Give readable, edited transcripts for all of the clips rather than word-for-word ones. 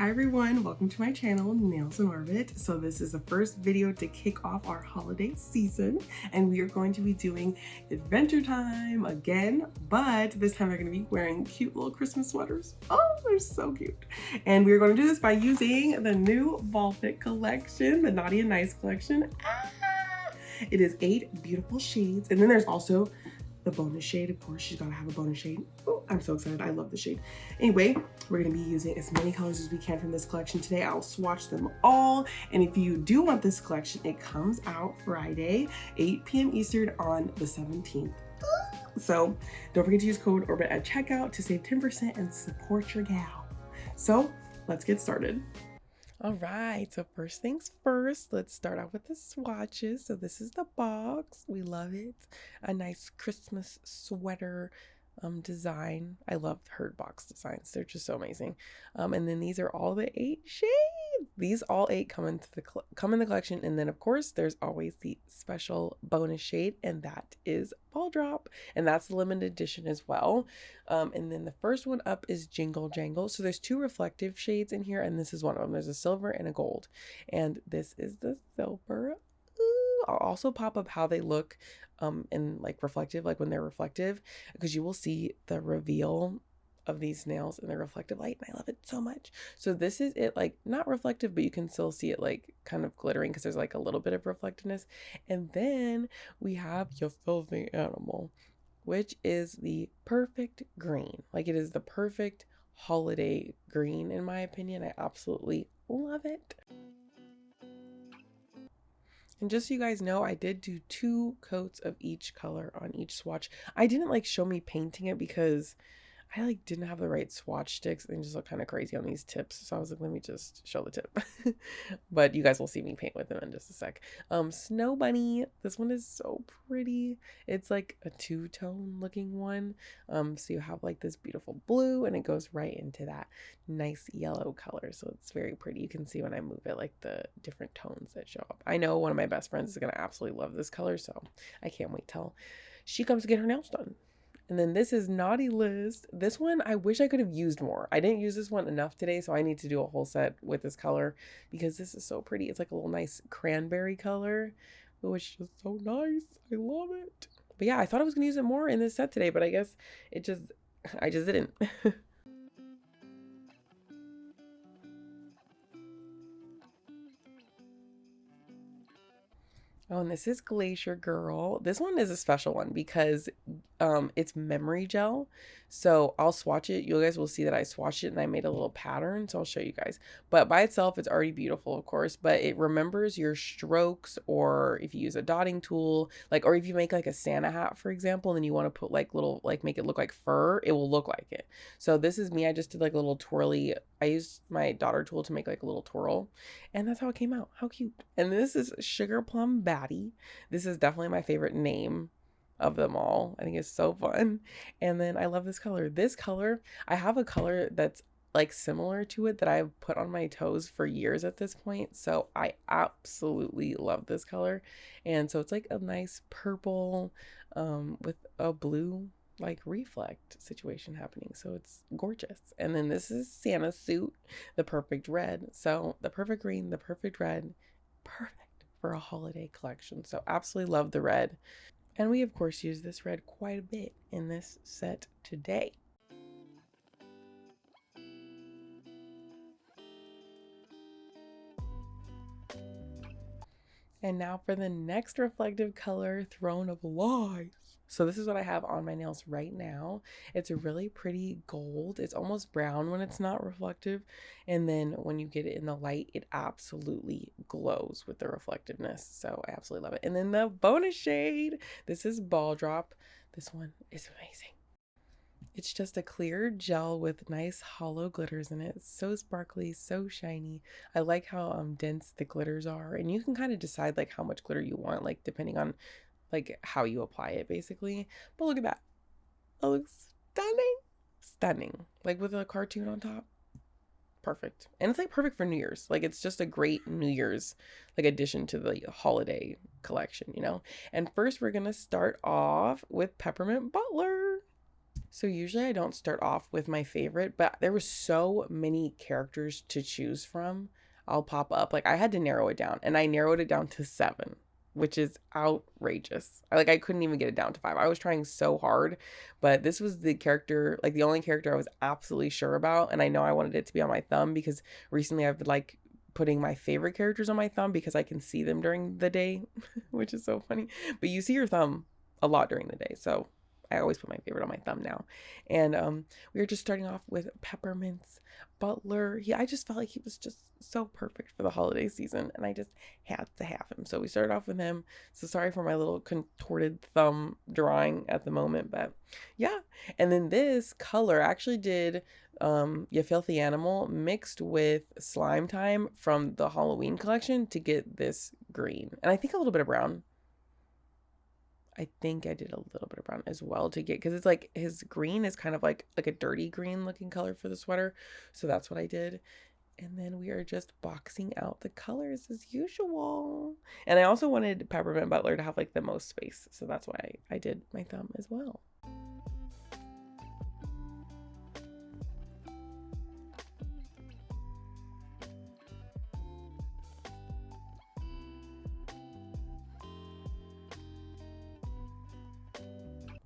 Hi everyone, welcome to my channel, Nails in Orbit. So this is the first video to kick off our holiday season, and we are going to be doing adventure time again, but this time we're going to be wearing cute little Christmas sweaters. Oh, they're so cute. And we're going to do this by using the new Ballpit collection, the Naughty and Nice collection. It is 8 beautiful shades, and then there's also the bonus shade. Of course, she's gotta have a bonus shade. Oh, I'm so excited. I love the shade. Anyway, we're gonna be using as many colors as we can from this collection today. I'll swatch them all. And if you do want this collection, it comes out Friday, 8 p.m. Eastern on the 17th. So don't forget to use code ORBIT at checkout to save 10% and support your gal. So let's get started. All right, so first things first, let's start out with the swatches. So this is the box. We love it. A nice Christmas sweater design. I love her box designs. They're just so amazing. And then these are all the 8 shades. These all 8 come in the collection, and then of course there's always the special bonus shade, and that is Ball Drop, and that's the limited edition as well. And then the first one up is Jingle Jangle. So there's 2 reflective shades in here, and this is one of them. There's a silver and a gold, and this is the silver. Ooh, I'll also pop up how they look in like reflective, like when they're reflective, because you will see the reveal of these nails in the reflective light, and I love it so much. So this is it, like not reflective, but you can still see it like kind of glittering because there's like a little bit of reflectiveness. And then we have your filthy animal, which is the perfect green. Like it is the perfect holiday green in my opinion. I absolutely love it. And just so you guys know, I did do 2 coats of each color on each swatch. I didn't like show me painting it because I like didn't have the right swatch sticks and just look kind of crazy on these tips. So I was like, let me just show the tip. But you guys will see me paint with them in just a sec. Snow Bunny. This one is so pretty. It's like a 2-tone looking one. So you have like this beautiful blue, and it goes right into that nice yellow color. So it's very pretty. You can see when I move it, like the different tones that show up. I know one of my best friends is going to absolutely love this color, so I can't wait till she comes to get her nails done. And then this is Naughty List. This one, I wish I could have used more. I didn't use this one enough today, so I need to do a whole set with this color because this is so pretty. It's like a little nice cranberry color, which is so nice. I love it. But yeah, I thought I was going to use it more in this set today, but I guess I just didn't. Oh, and this is Glacier Girl. This one is a special one because it's memory gel. So I'll swatch it. You guys will see that I swatched it and I made a little pattern. So I'll show you guys. But by itself, it's already beautiful, of course. But it remembers your strokes, or if you use a dotting tool, like, or if you make like a Santa hat, for example, and then you want to put like little, like make it look like fur, it will look like it. So this is me. I just did like a little twirly. I used my daughter tool to make like a little twirl, and that's how it came out. How cute. And this is Sugar Plum Batty. This is definitely my favorite name of them all. I think it's so fun. And then I love this color. This color, I have a color that's like similar to it that I've put on my toes for years at this point. So I absolutely love this color. And so it's like a nice purple with a blue like reflect situation happening. So it's gorgeous. And then this is Santa Suit, the perfect red. So the perfect green, the perfect red, perfect for a holiday collection. So absolutely love the red. And we, of course, use this red quite a bit in this set today. And now for the next reflective color, Throne of Lies. So this is what I have on my nails right now. It's a really pretty gold. It's almost brown when it's not reflective. And then when you get it in the light, it absolutely glows with the reflectiveness. So I absolutely love it. And then the bonus shade, this is Ball Drop. This one is amazing. It's just a clear gel with nice hollow glitters in it. It's so sparkly, so shiny. I like how dense the glitters are, and you can kind of decide like how much glitter you want, like depending on like how you apply it basically. But look at that. That looks stunning. Stunning. Like with a cartoon on top. Perfect. And it's like perfect for New Year's. Like it's just a great New Year's like addition to the holiday collection, you know? And first we're gonna start off with Peppermint Butler. So usually I don't start off with my favorite, but there were so many characters to choose from. I'll pop up. Like I had to narrow it down, and I narrowed it down to 7, which is outrageous. I couldn't even get it down to 5. I was trying so hard, but this was the character, like the only character I was absolutely sure about, and I know I wanted it to be on my thumb because recently I've been like putting my favorite characters on my thumb because I can see them during the day, which is so funny. But you see your thumb a lot during the day, so I always put my favorite on my thumb now. And we were just starting off with Peppermint Butler. I just felt like he was just so perfect for the holiday season, and I just had to have him. So we started off with him. So sorry for my little contorted thumb drawing at the moment, but yeah. And then this color actually did Ya Filthy Animal mixed with Slime Time from the Halloween collection to get this green. And I think a little bit of brown. I think I did a little bit of brown as well to get, because it's like his green is kind of like a dirty green looking color for the sweater. So that's what I did. And then we are just boxing out the colors as usual. And I also wanted Peppermint Butler to have like the most space. So that's why I did my thumb as well.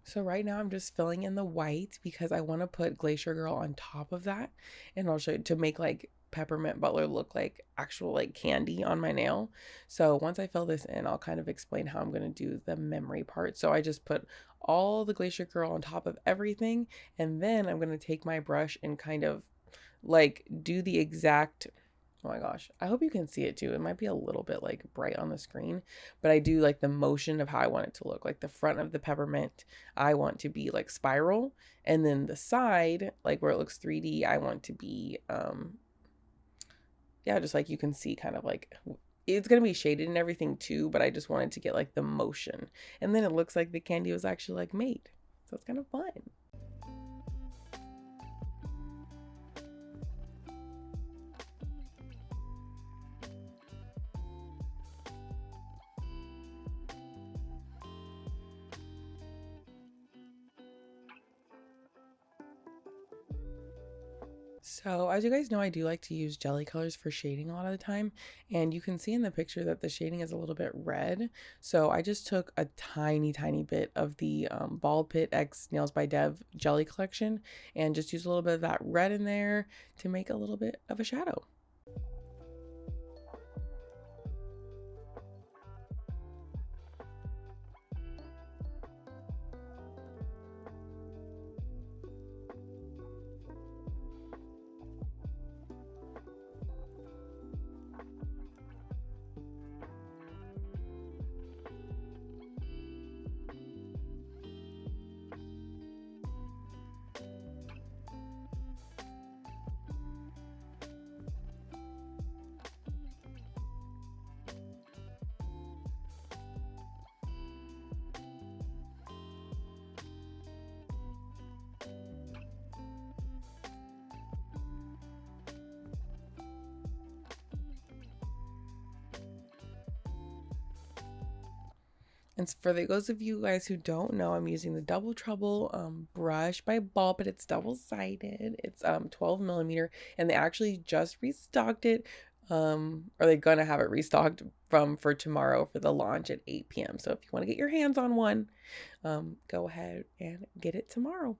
So right now I'm just filling in the white because I want to put Glacier Girl on top of that, and I'll show you to make like Peppermint Butler look like actual like candy on my nail. So once I fill this in, I'll kind of explain how I'm going to do the memory part. So I just put all the Glacier Girl on top of everything, and then I'm going to take my brush and kind of like do the exact, oh my gosh, I hope you can see it too. It might be a little bit like bright on the screen, but I do like the motion of how I want it to look. Like the front of the peppermint, I want to be like spiral, and then the side, like where it looks 3D, I want to be yeah, just like you can see kind of like it's going to be shaded and everything too, but I just wanted to get like the motion. And then it looks like the candy was actually like made. So it's kind of fun. So as you guys know, I do like to use jelly colors for shading a lot of the time, and you can see in the picture that the shading is a little bit red. So I just took a tiny bit of the Ballpit X Nails by Dev jelly collection and just used a little bit of that red in there to make a little bit of a shadow. And for those of you guys who don't know, I'm using the Double Trouble brush by Ballpit. It's double-sided. It's 12 millimeter, and they actually just restocked it. Or they're gonna have it restocked for tomorrow for the launch at 8 p.m. So if you want to get your hands on one, go ahead and get it tomorrow.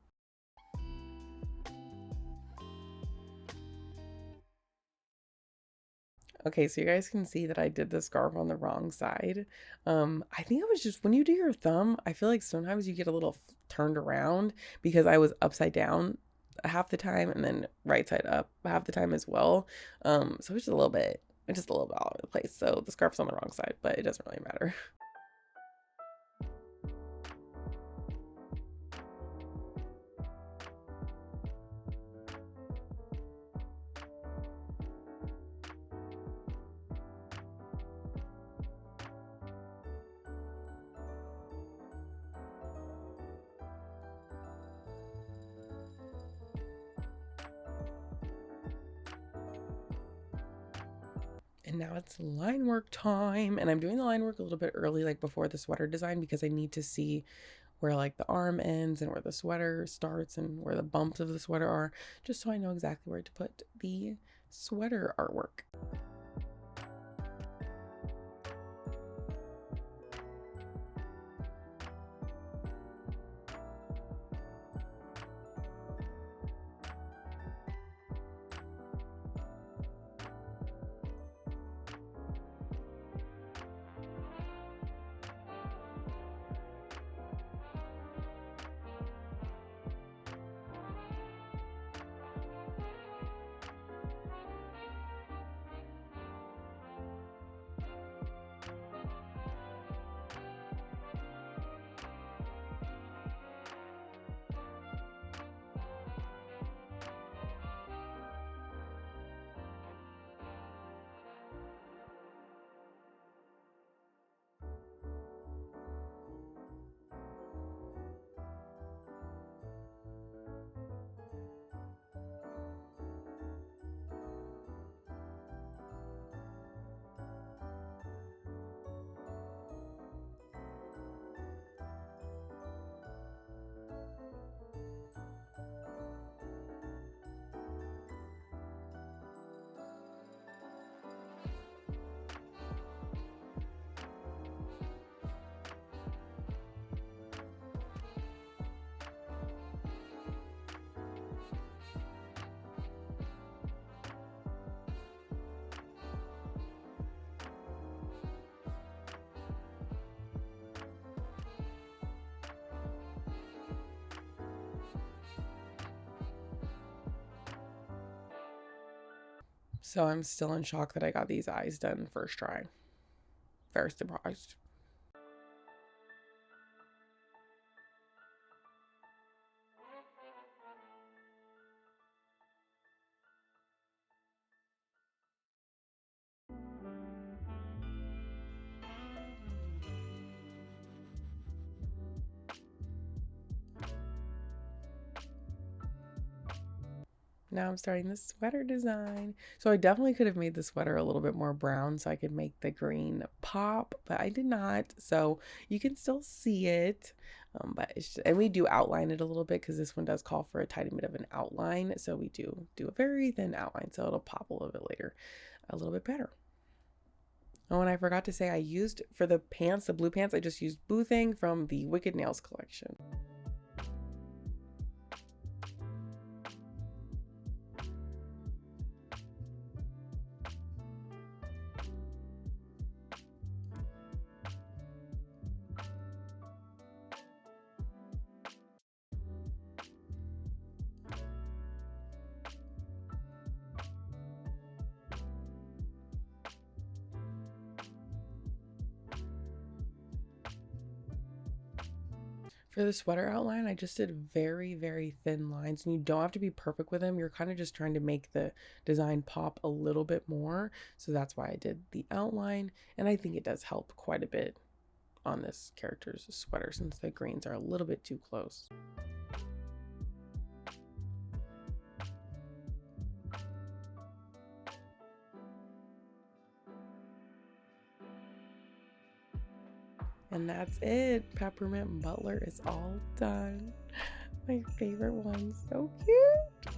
Okay, so you guys can see that I did the scarf on the wrong side. I think it was just when you do your thumb, I feel like sometimes you get a little turned around because I was upside down half the time and then right side up half the time as well. So it's just a little bit all over the place. So the scarf's on the wrong side, but it doesn't really matter. And now it's line work time, and I'm doing the line work a little bit early, like before the sweater design, because I need to see where like the arm ends and where the sweater starts and where the bumps of the sweater are, just so I know exactly where to put the sweater artwork. So I'm still in shock that I got these eyes done first try. Very surprised. Now I'm starting the sweater design. So I definitely could have made the sweater a little bit more brown so I could make the green pop, but I did not. So you can still see it, but it's just, and we do outline it a little bit because this one does call for a tiny bit of an outline. So we do a very thin outline, so it'll pop a little bit later, a little bit better. Oh, and I forgot to say I used for the pants, the blue pants, I just used Boo Thing from the Wicked Nails collection. For the sweater outline, I just did very, very thin lines, and you don't have to be perfect with them. You're kind of just trying to make the design pop a little bit more. So that's why I did the outline, and I think it does help quite a bit on this character's sweater since the greens are a little bit too close. And that's it. Peppermint Butler is all done. My favorite one. So cute.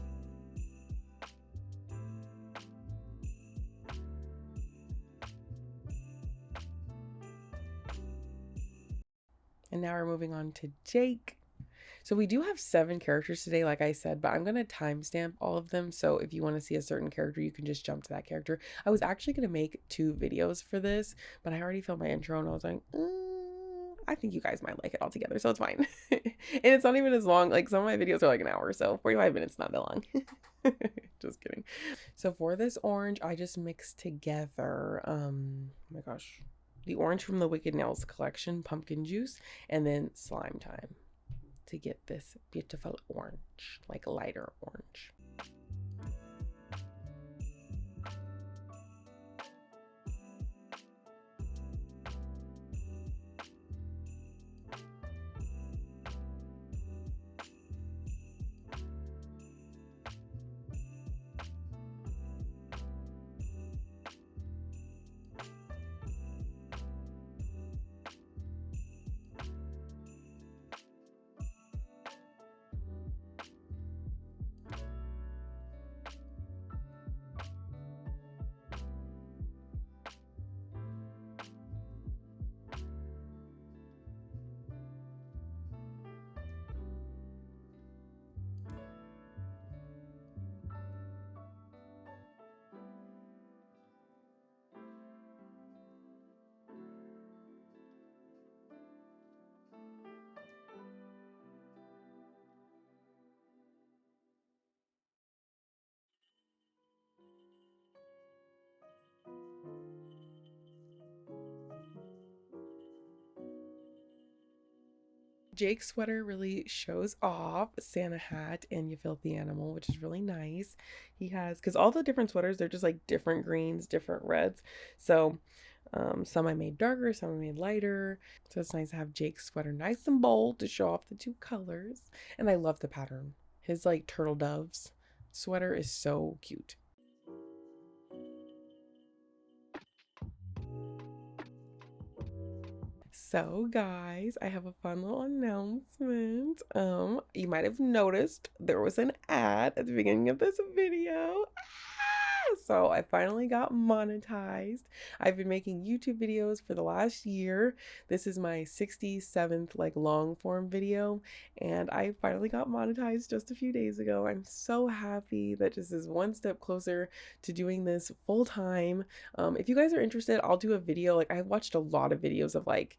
And now we're moving on to Jake. So we do have 7 characters today, like I said, but I'm going to timestamp all of them. So if you want to see a certain character, you can just jump to that character. I was actually going to make 2 videos for this, but I already filmed my intro and I was like, I think you guys might like it all together, so it's fine. And it's not even as long. Like some of my videos are like an hour, so 45 minutes, not that long. Just kidding. So for this orange, I just mixed together, oh my gosh, the orange from the Wicked Nails collection, pumpkin juice, and then slime time to get this beautiful orange, like lighter orange. Jake's sweater really shows off Santa hat and You Filthy Animal, which is really nice. He has, because all the different sweaters, they're just like different greens, different reds. So some I made darker, some I made lighter. So it's nice to have Jake's sweater nice and bold to show off the two colors. And I love the pattern. His like turtle doves sweater is so cute. So guys, I have a fun little announcement. You might have noticed there was an ad at the beginning of this video. So I finally got monetized. I've been making YouTube videos for the last year. This is my 67th like long form video, and I finally got monetized just a few days ago. I'm so happy that this is one step closer to doing this full time. If you guys are interested, I'll do a video. Like I watched a lot of videos of like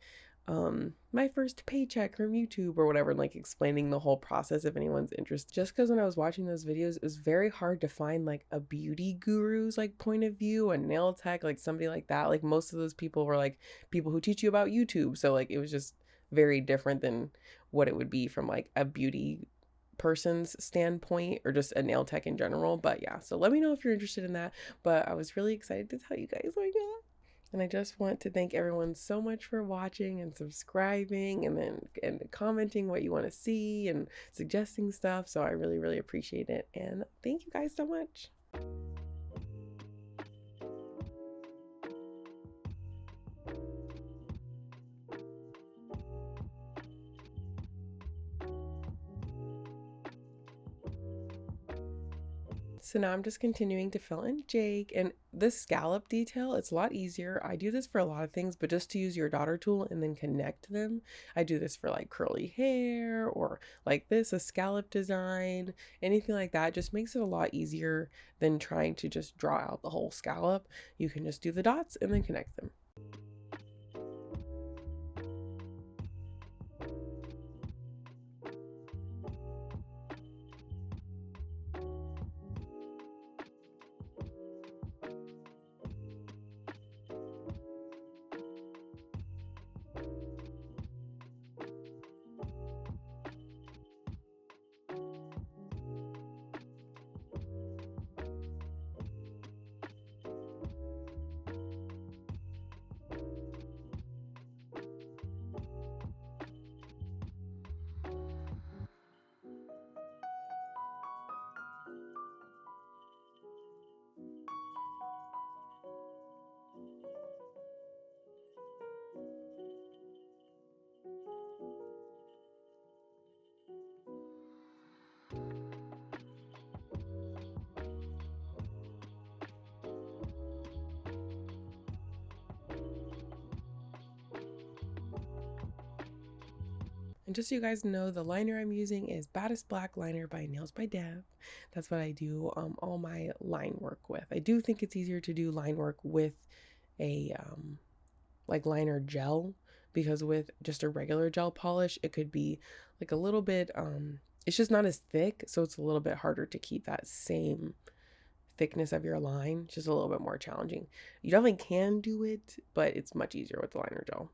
my first paycheck from YouTube or whatever, and like explaining the whole process if anyone's interested. Just because when I was watching those videos, it was very hard to find like a beauty guru's like point of view, a nail tech, like somebody like that. Like most of those people were like people who teach you about YouTube. So like it was just very different than what it would be from like a beauty person's standpoint or just a nail tech in general. But yeah, so let me know if you're interested in that. But I was really excited to tell you guys. Oh my god. And I just want to thank everyone so much for watching and subscribing and commenting what you want to see and suggesting stuff. So I really, really appreciate it. And thank you guys so much. So now I'm just continuing to fill in Jake, and this scallop detail, it's a lot easier. I do this for a lot of things, but just to use your daughter tool and then connect them. I do this for like curly hair or like this, a scallop design, anything like that. Just makes it a lot easier than trying to just draw out the whole scallop. You can just do the dots and then connect them. And just so you guys know, the liner I'm using is Baddest Black Liner by Nails by Dev. That's what I do all my line work with. I do think it's easier to do line work with a like liner gel, because with just a regular gel polish, it could be like a little bit, it's just not as thick. So it's a little bit harder to keep that same thickness of your line. It's just a little bit more challenging. You definitely can do it, but it's much easier with the liner gel.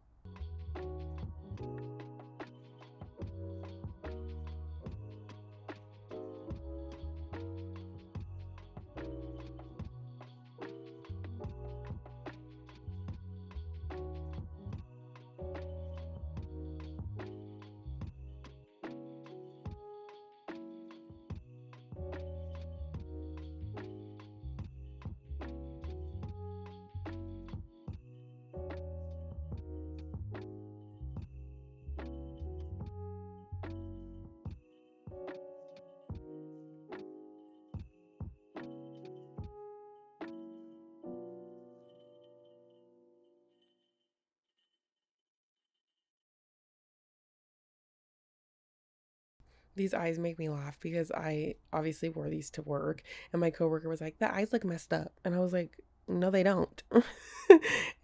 These eyes make me laugh because I obviously wore these to work, and my coworker was like, "The eyes look messed up," and I was like, "No, they don't."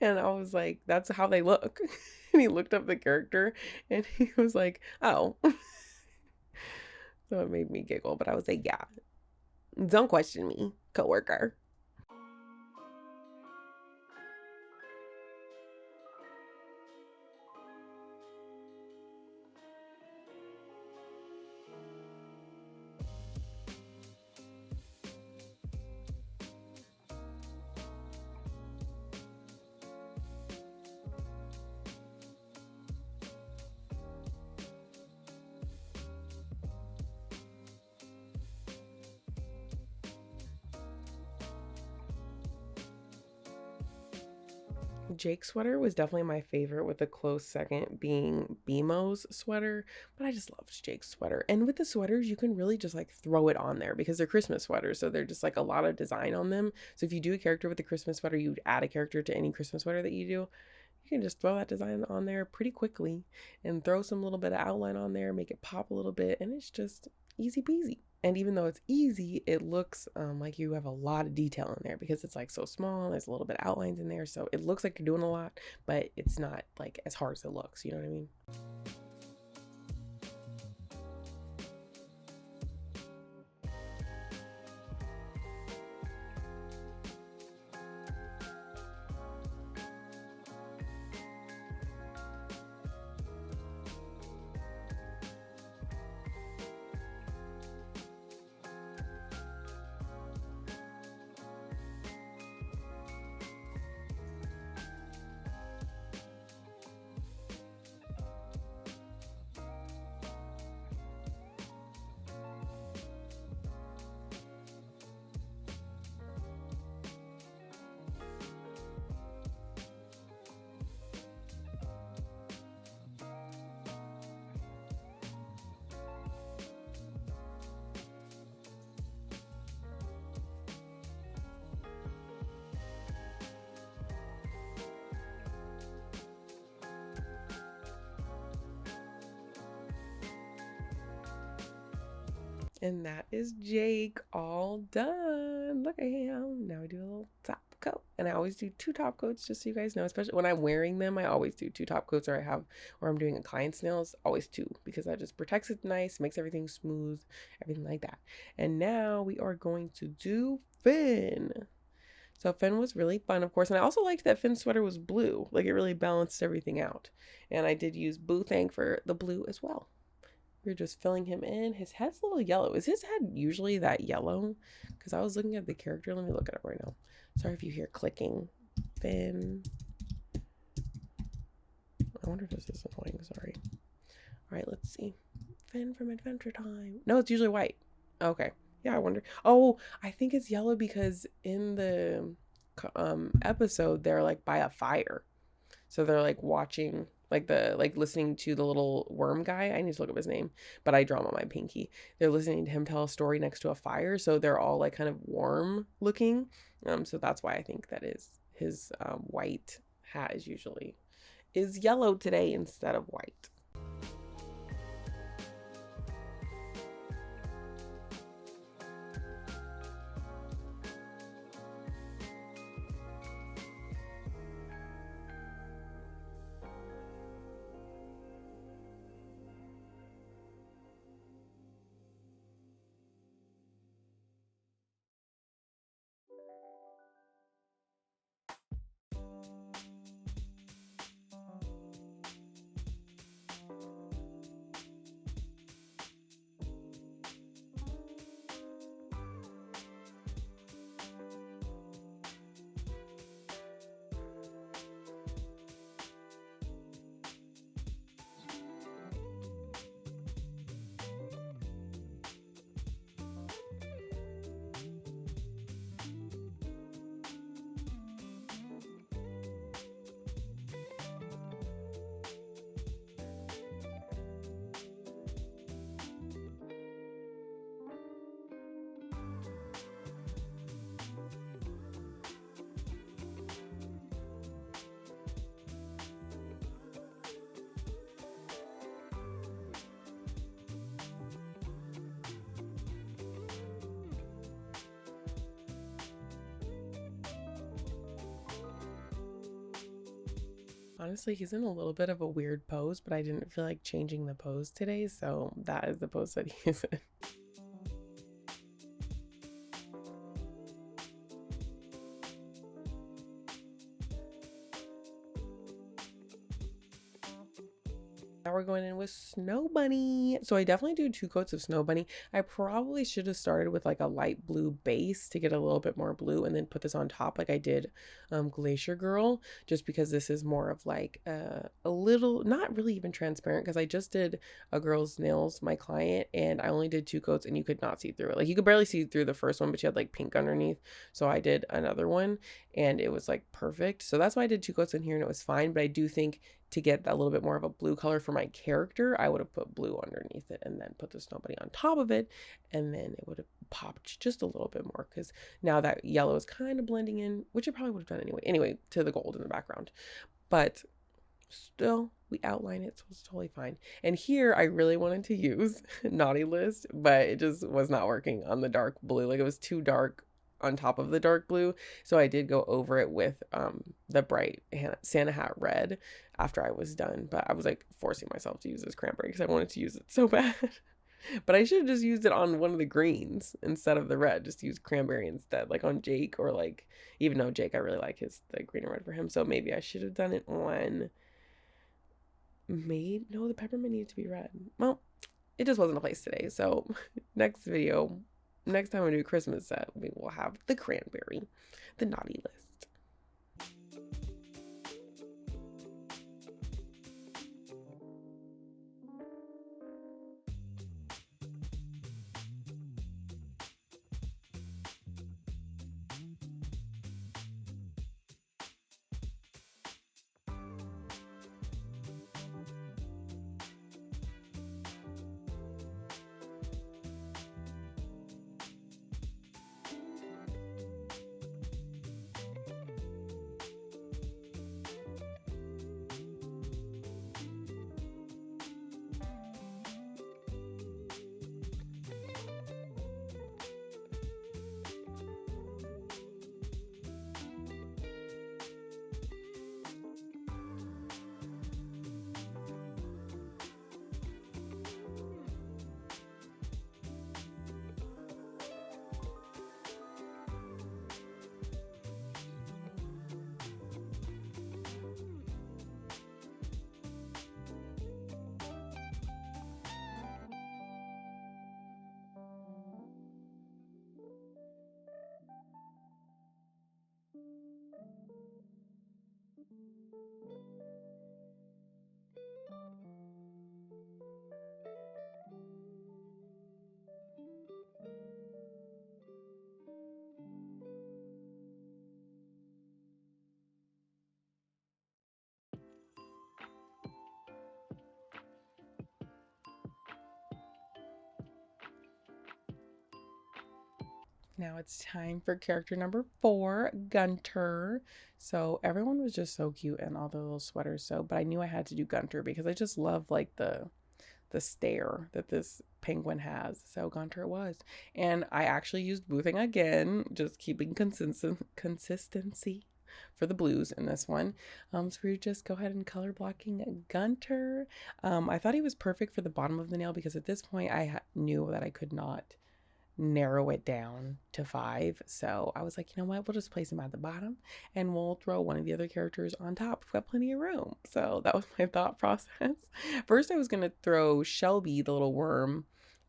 And I was like, "That's how they look." And he looked up the character, and he was like, "Oh." So it made me giggle, but I was like, "Yeah, don't question me, coworker." Jake's sweater was definitely my favorite, with a close second being Beemo's sweater, but I just loved Jake's sweater. And with the sweaters, you can really just like throw it on there because they're Christmas sweaters, so they're just like a lot of design on them. So if you do a character with a Christmas sweater, you add a character to any Christmas sweater that you do, you can just throw that design on there pretty quickly and throw some little bit of outline on there, make it pop a little bit, and it's just easy peasy. And even though it's easy, it looks like you have a lot of detail in there because it's like so small. There's a little bit of outlines in there, so it looks like you're doing a lot, but it's not like as hard as it looks. You know what I mean? And that is Jake all done. Look at him. Now we do a little top coat. And I always do 2 top coats, just so you guys know, especially when I'm wearing them. I always do 2 top coats, or I'm doing a client's nails, always 2, because that just protects it nice, makes everything smooth, everything like that. And now we are going to do Finn. So Finn was really fun, of course. And I also liked that Finn's sweater was blue. Like, it really balanced everything out. And I did use Boo Thang for the blue as well. We're just filling him in. His head's a little yellow. Is his head usually that yellow? Because I was looking at the character. Let me look at it right now. Sorry if you hear clicking. Finn. I wonder if this is annoying. Sorry. All right, let's see. Finn from Adventure Time. No, it's usually white. Okay. Yeah, I wonder. Oh, I think it's yellow because in the episode, they're like by a fire. So they're like watching, like listening to the little worm guy. I need to look up his name, but I draw him on my pinky. They're listening to him tell a story next to a fire. So they're all like kind of warm looking. So that's why I think that is his white hat is yellow today instead of white. Honestly, he's in a little bit of a weird pose, but I didn't feel like changing the pose today, so that is the pose that he's in. Now we're going in with Snow Bunny. So I definitely do 2 coats of Snow Bunny. I probably should have started with like a light blue base to get a little bit more blue and then put this on top like I did Glacier Girl, just because this is more of like a little, not really even transparent, because I just did a girl's nails, my client, and I only did 2 coats and you could not see through it. Like you could barely see through the first one, but you had like pink underneath. So I did another one and it was like perfect. So that's why I did 2 coats in here and it was fine. But I do think to get a little bit more of a blue color for my character, I would have put blue underneath it and then put the Snow Bunny on top of it, and then it would have popped just a little bit more, because now that yellow is kind of blending in, which it probably would have done anyway to the gold in the background. But still, we outline it, so it's totally fine. And here I really wanted to use Naughty List, but it just was not working on the dark blue. Like it was too dark on top of the dark blue, so I did go over it with the bright Santa Hat red after I was done. But I was like forcing myself to use this cranberry because I wanted to use it so bad. But I should have just used it on one of the greens instead of the red. Just use cranberry instead, like on Jake, or like, even though Jake, I really like the green and red for him, so maybe I should have done it on no, the peppermint needed to be red. Well, it just wasn't a place today. So next time we do a Christmas set, we will have the cranberry, the Naughty List. Now it's time for character number 4, Gunter. So everyone was just so cute and all the little sweaters. But I knew I had to do Gunter because I just love like the stare that this penguin has. So Gunter it was. And I actually used boothing again, just keeping consistency for the blues in this one. So we just go ahead and color blocking Gunter. I thought he was perfect for the bottom of the nail because at this point I knew that I could not narrow it down to 5. So I was like, you know what, we'll just place him at the bottom and we'll throw one of the other characters on top. We've got plenty of room. So that was my thought process. First I was gonna throw Shelby, the little worm,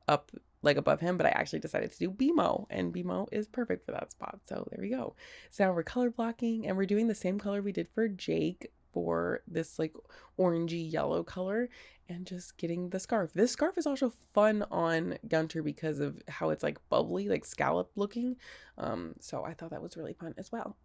up like above him, but I actually decided to do Beemo, and Beemo is perfect for that spot. So there we go. So now we're color blocking and we're doing the same color we did for Jake for this like orangey yellow color, and just getting the scarf. This scarf is also fun on Gunter because of how it's like bubbly, like scallop looking. So I thought that was really fun as well.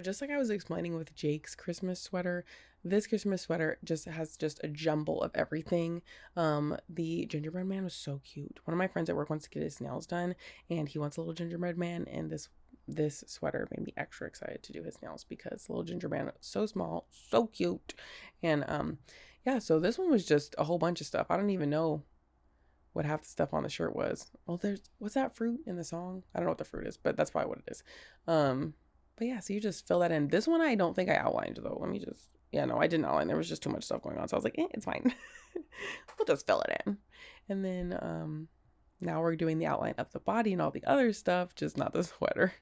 Just like I was explaining with Jake's Christmas sweater, this Christmas sweater just has just a jumble of everything. The gingerbread man was so cute. One of my friends at work wants to get his nails done, and he wants a little gingerbread man, and this sweater made me extra excited to do his nails because the little gingerbread man was so small, so cute. And yeah, so this one was just a whole bunch of stuff. I don't even know what half the stuff on the shirt was. Well, what's that fruit in the song? I don't know what the fruit is, but that's probably what it is. But yeah, so you just fill that in. This one I don't think I outlined though. Yeah, no, I didn't outline. There was just too much stuff going on. So I was like, it's fine. We'll just fill it in. And then now we're doing the outline of the body and all the other stuff, just not the sweater.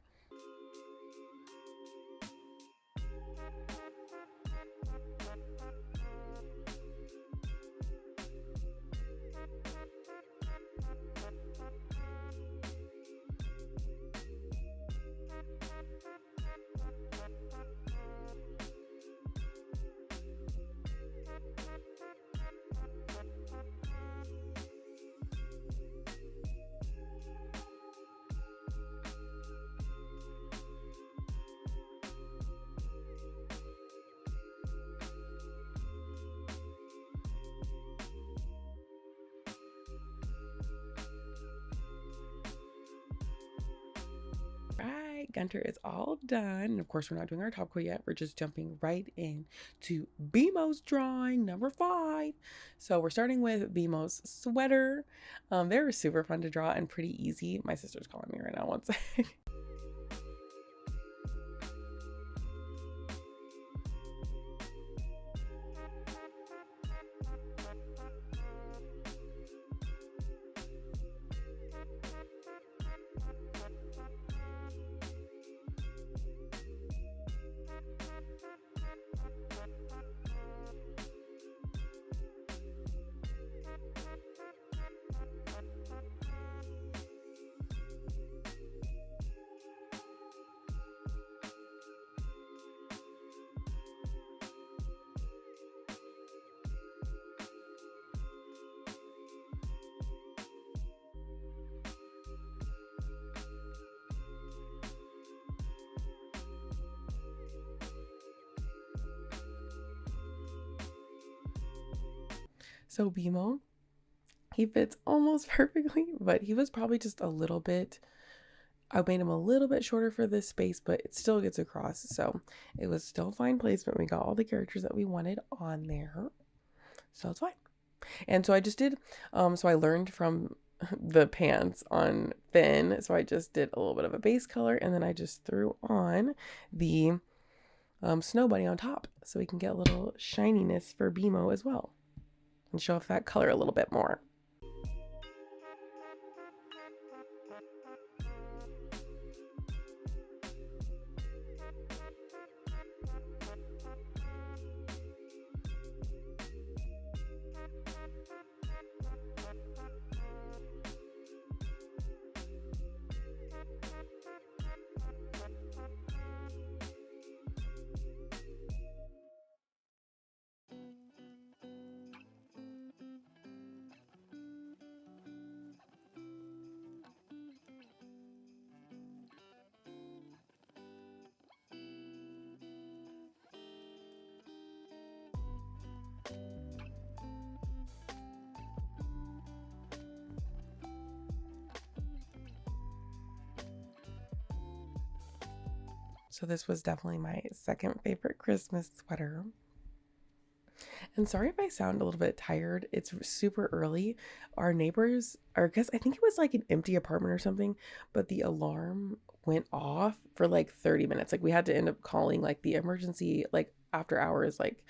Right, Gunter is all done. And of course, we're not doing our top coat yet. We're just jumping right into Beemo's drawing, number 5. So we're starting with Beemo's sweater. They were super fun to draw and pretty easy. My sister's calling me right now. One sec. So Beemo, he fits almost perfectly, but he was probably just a little bit, I made him a little bit shorter for this space, but it still gets across. So it was still fine placement. We got all the characters that we wanted on there. So it's fine. And so I just did, so I learned from the pants on Finn. So I just did a little bit of a base color, and then I just threw on the snow bunny on top so we can get a little shininess for Beemo as well and show off that color a little bit more. So this was definitely my second favorite Christmas sweater. And sorry if I sound a little bit tired. It's super early. Our neighbors, or I guess I think it was like an empty apartment or something, but the alarm went off for like 30 minutes. Like we had to end up calling like the emergency, like after hours, like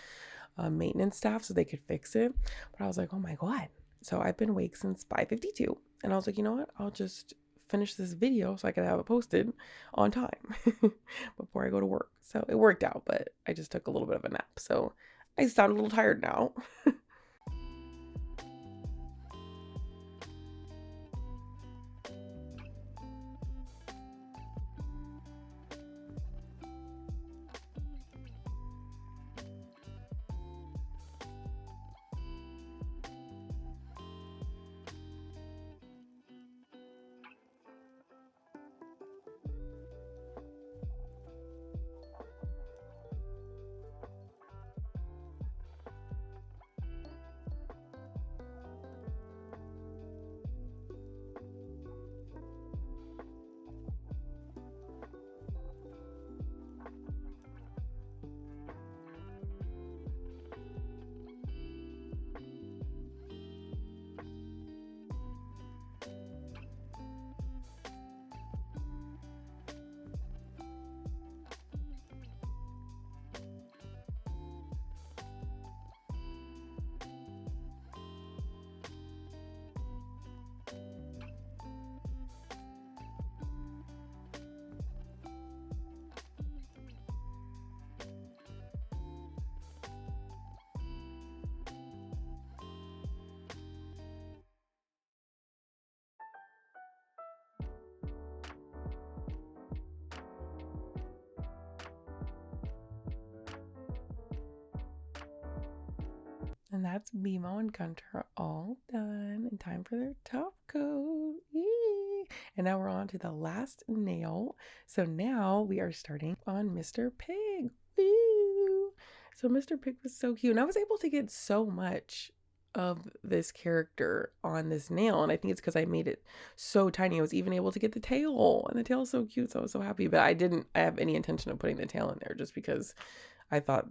maintenance staff so they could fix it. But I was like, oh my God. So I've been awake since 5:52. And I was like, you know what? I'll just finish this video so I can have it posted on time before I go to work. So it worked out, but I just took a little bit of a nap. So I sound a little tired now. And that's Beemo and Gunter all done. And time for their top coat. Yee! And now we're on to the last nail. So now we are starting on Mr. Pig. Woo! So Mr. Pig was so cute. And I was able to get so much of this character on this nail, and I think it's because I made it so tiny. I was even able to get the tail, and the tail is so cute, so I was so happy. But I didn't have any intention of putting the tail in there just because I thought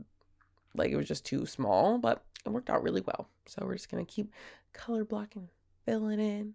like it was just too small, but it worked out really well. So we're just gonna keep color blocking, filling in.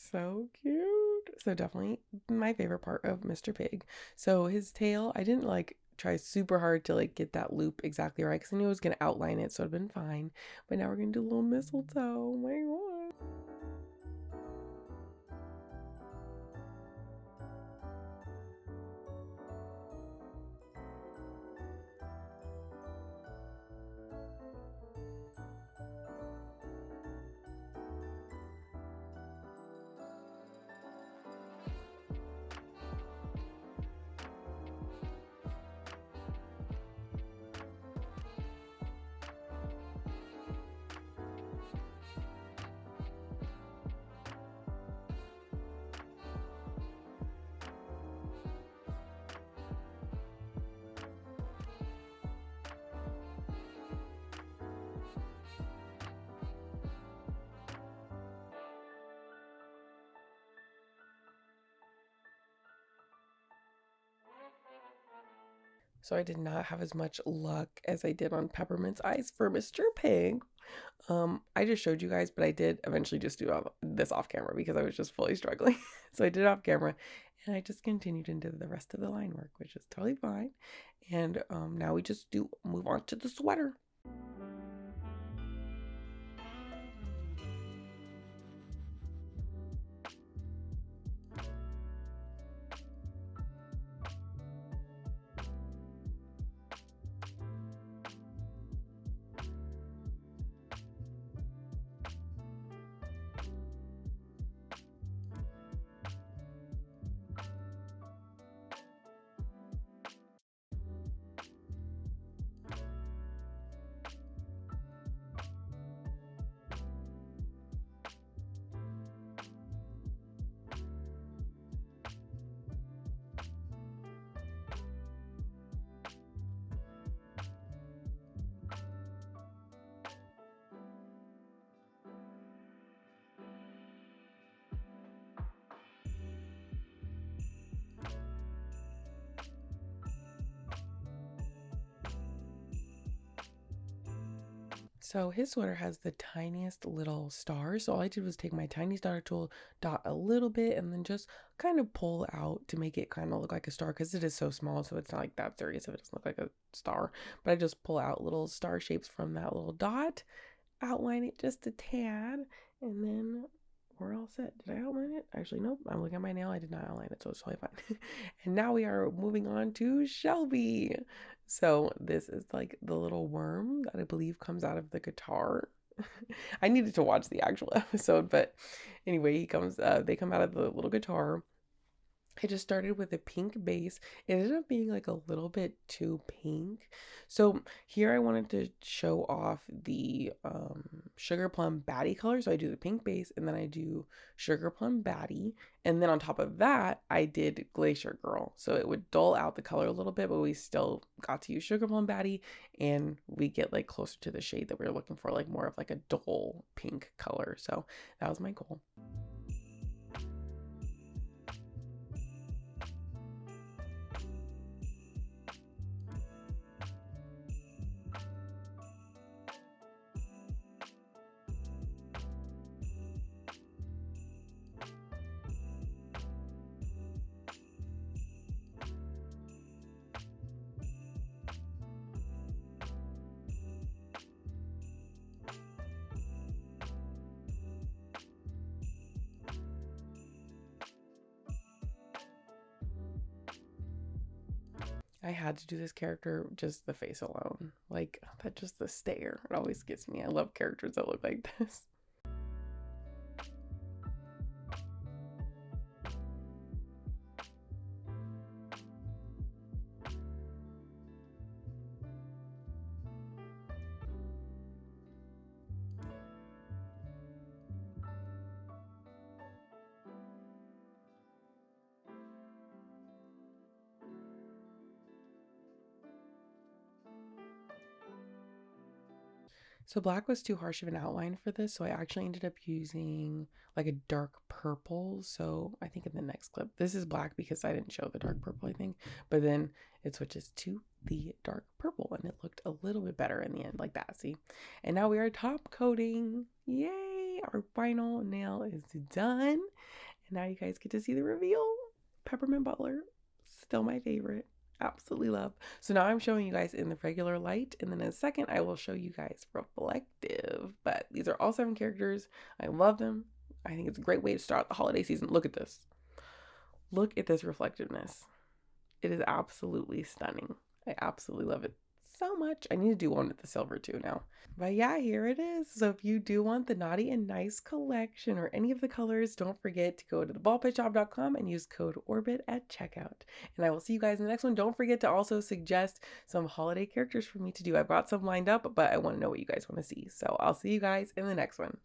So cute. So definitely my favorite part of Mr. Pig. So his tail, I didn't like try super hard to like get that loop exactly right because I knew I was gonna outline it, so it'd been fine. But now we're gonna do a little mistletoe. Oh my god. So I did not have as much luck as I did on Peppermint's eyes for Mr. Pig. I just showed you guys, but I did eventually just do this off camera because I was just fully struggling. So I did it off camera, and I just continued into the rest of the line work, which is totally fine. And now we just move on to the sweater. So his sweater has the tiniest little stars. So all I did was take my tiny star tool, dot a little bit, and then just kind of pull out to make it kind of look like a star because it is so small. So it's not like that serious if it doesn't look like a star. But I just pull out little star shapes from that little dot, outline it just a tad, and then we're all set. Did I outline it? Actually, nope. I'm looking at my nail. I did not outline it, so it's totally fine. And now we are moving on to Shelby. So this is like the little worm that I believe comes out of the guitar. I needed to watch the actual episode, but anyway, they come out of the little guitar. I just started with a pink base. It ended up being like a little bit too pink. So here I wanted to show off the Sugar Plum Baddie color. So I do the pink base and then I do Sugar Plum Baddie. And then on top of that, I did Glacier Girl. So it would dull out the color a little bit, but we still got to use Sugar Plum Baddie and we get like closer to the shade that we were looking for, like more of like a dull pink color. So that was my goal. I had to do this character, just the face alone. Like, that just the stare. It always gets me. I love characters that look like this. So black was too harsh of an outline for this, so I actually ended up using like a dark purple. So I think in the next clip, this is black because I didn't show the dark purple, I think, but then it switches to the dark purple and it looked a little bit better in the end, like that, see? And now we are top coating. Yay! Our final nail is done. And now you guys get to see the reveal. Peppermint Butler, still my favorite. Absolutely love. So now I'm showing you guys in the regular light, and then in a second I will show you guys reflective. But these are all 7 characters. I love them. I think it's a great way to start the holiday season. Look at this. Look at this reflectiveness. It is absolutely stunning. I absolutely love it so much. I need to do one with the silver too now. But yeah, here it is. So if you do want the Naughty and Nice collection or any of the colors, don't forget to go to theballpitshop.com and use code ORBIT at checkout. And I will see you guys in the next one. Don't forget to also suggest some holiday characters for me to do. I've got some lined up, but I want to know what you guys want to see. So I'll see you guys in the next one.